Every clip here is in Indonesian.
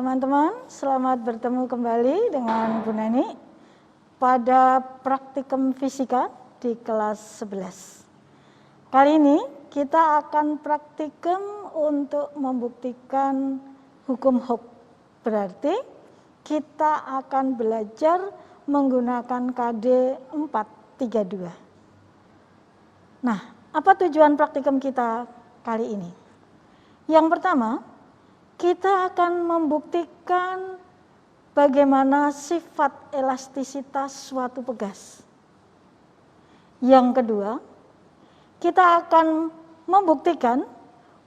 teman-teman, selamat bertemu kembali dengan Bu Neni pada praktikum fisika di kelas 11. Kali ini kita akan praktikum untuk membuktikan hukum Hooke. Berarti kita akan belajar menggunakan KD 432. Nah, apa tujuan praktikum kita kali ini? Yang pertama, kita akan membuktikan bagaimana sifat elastisitas suatu pegas. Yang kedua, kita akan membuktikan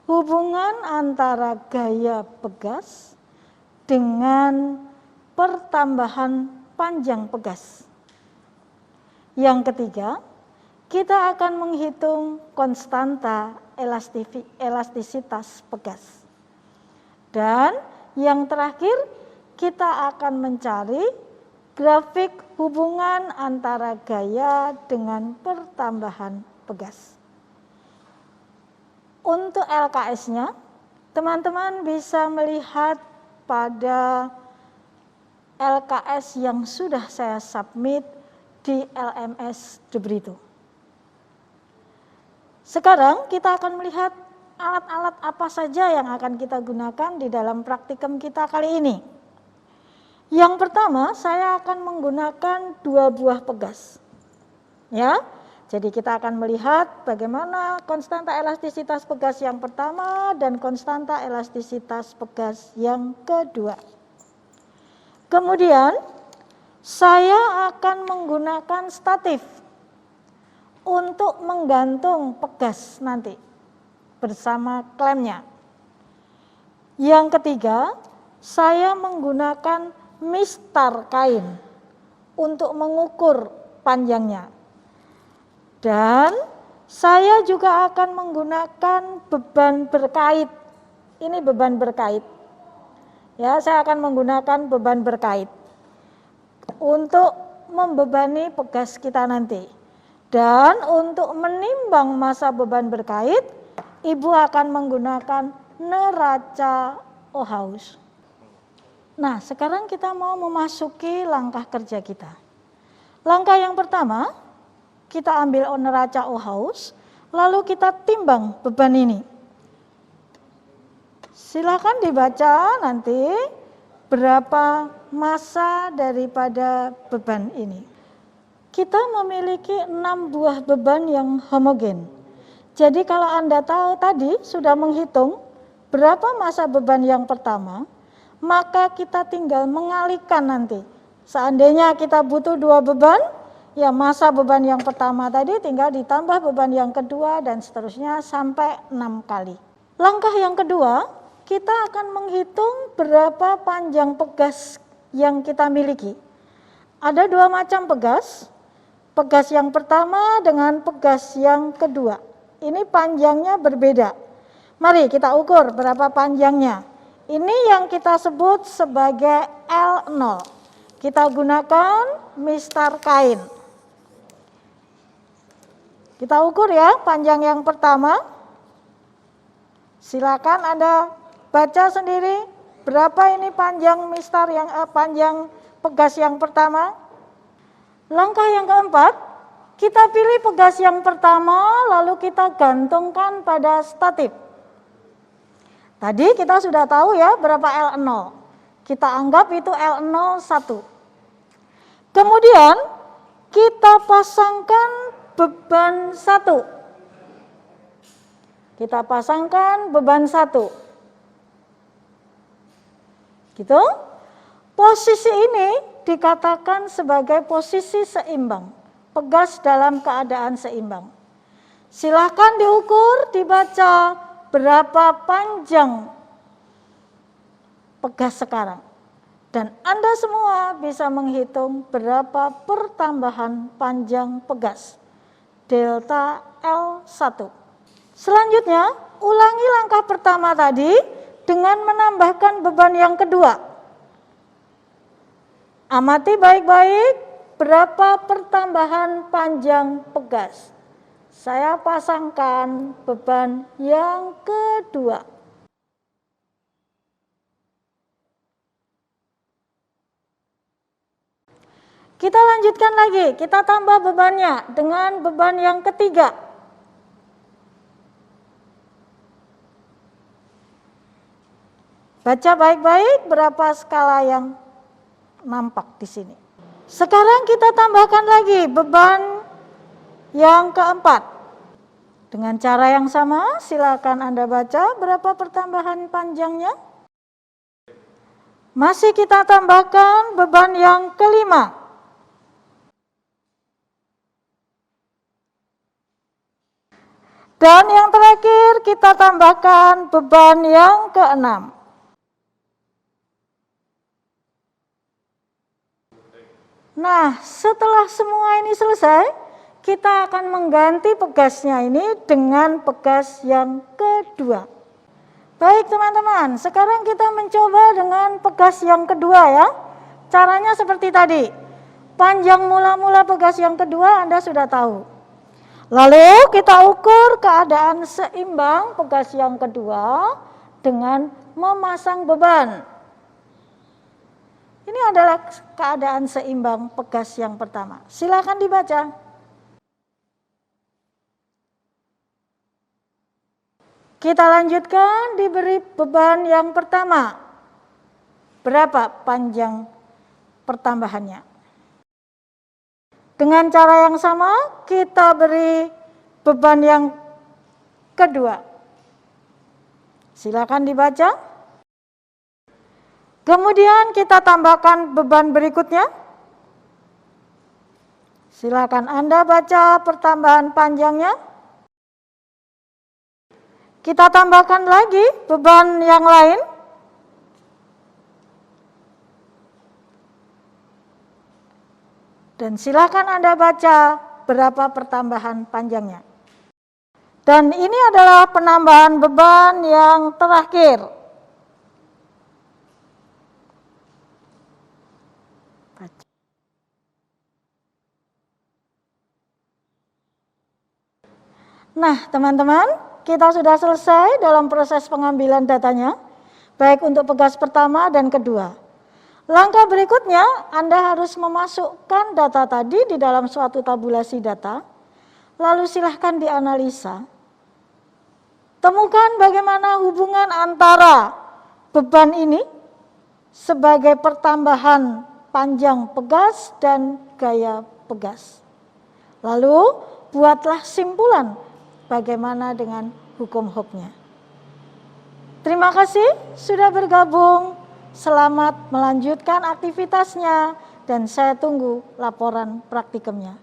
hubungan antara gaya pegas dengan pertambahan panjang pegas. Yang ketiga, kita akan menghitung konstanta elastisitas pegas. Dan yang terakhir, kita akan mencari grafik hubungan antara gaya dengan pertambahan pegas. Untuk LKS-nya, teman-teman bisa melihat pada LKS yang sudah saya submit di LMS De Brito. Sekarang kita akan melihat alat-alat apa saja yang akan kita gunakan di dalam praktikum kita kali ini. Yang pertama, saya akan menggunakan 2 buah pegas. Ya, jadi kita akan melihat bagaimana konstanta elastisitas pegas yang pertama dan konstanta elastisitas pegas yang kedua. Kemudian, saya akan menggunakan statif untuk menggantung pegas nanti bersama klemnya. Yang ketiga, saya menggunakan mistar kain untuk mengukur panjangnya. Dan saya juga akan menggunakan beban berkait. Ini beban berkait. Ya, saya akan menggunakan beban berkait untuk membebani pegas kita nanti. Dan untuk menimbang massa beban berkait, Ibu akan menggunakan neraca Ohaus. Nah, sekarang kita mau memasuki langkah kerja kita. Langkah yang pertama, kita ambil neraca Ohaus, lalu kita timbang beban ini. Silakan dibaca nanti berapa massa daripada beban ini. Kita memiliki 6 buah beban yang homogen. Jadi kalau Anda tahu tadi sudah menghitung berapa massa beban yang pertama, maka kita tinggal mengalihkan nanti. Seandainya kita butuh 2 beban, ya massa beban yang pertama tadi tinggal ditambah beban yang kedua dan seterusnya sampai 6 kali. Langkah yang kedua, kita akan menghitung berapa panjang pegas yang kita miliki. Ada 2 macam pegas yang pertama dengan pegas yang kedua. Ini panjangnya berbeda. Mari kita ukur berapa panjangnya. Ini yang kita sebut sebagai L0. Kita gunakan mistar kain. Kita ukur ya panjang yang pertama. Silakan Anda baca sendiri berapa ini panjang mistar yang panjang pegas yang pertama. Langkah yang keempat, kita pilih pegas yang pertama, lalu kita gantungkan pada statif. Tadi kita sudah tahu ya berapa L0. Kita anggap itu L01. Kemudian kita pasangkan beban 1. Kita pasangkan beban 1. Gitu. Posisi ini dikatakan sebagai posisi seimbang. Pegas dalam keadaan seimbang. Silahkan diukur, dibaca berapa panjang pegas sekarang. Dan Anda semua bisa menghitung berapa pertambahan panjang pegas. Delta L1. Selanjutnya, ulangi langkah pertama tadi dengan menambahkan beban yang kedua. Amati baik-baik. Berapa pertambahan panjang pegas? Saya pasangkan beban yang kedua. Kita lanjutkan lagi, kita tambah bebannya dengan beban yang ketiga. Baca baik-baik berapa skala yang nampak di sini. Sekarang kita tambahkan lagi beban yang keempat. Dengan cara yang sama, silakan Anda baca berapa pertambahan panjangnya. Masih kita tambahkan beban yang kelima. Dan yang terakhir kita tambahkan beban yang keenam. Nah, setelah semua ini selesai, kita akan mengganti pegasnya ini dengan pegas yang kedua. Baik teman-teman, sekarang kita mencoba dengan pegas yang kedua ya. Caranya seperti tadi. Panjang mula-mula pegas yang kedua Anda sudah tahu. Lalu kita ukur keadaan seimbang pegas yang kedua dengan memasang beban. Ini adalah keadaan seimbang pegas yang pertama. Silakan dibaca. Kita lanjutkan, diberi beban yang pertama. Berapa panjang pertambahannya? Dengan cara yang sama, kita beri beban yang kedua. Silakan dibaca. Kemudian kita tambahkan beban berikutnya. Silakan Anda baca pertambahan panjangnya. Kita tambahkan lagi beban yang lain. Dan silakan Anda baca berapa pertambahan panjangnya. Dan ini adalah penambahan beban yang terakhir. Nah, teman-teman, kita sudah selesai dalam proses pengambilan datanya, baik untuk pegas pertama dan kedua. Langkah berikutnya, Anda harus memasukkan data tadi di dalam suatu tabulasi data, lalu silahkan dianalisa. Temukan bagaimana hubungan antara beban ini sebagai pertambahan panjang pegas dan gaya pegas. Lalu, buatlah simpulan bagaimana dengan hukum Hooke-nya. Terima kasih sudah bergabung. Selamat melanjutkan aktivitasnya dan saya tunggu laporan praktikumnya.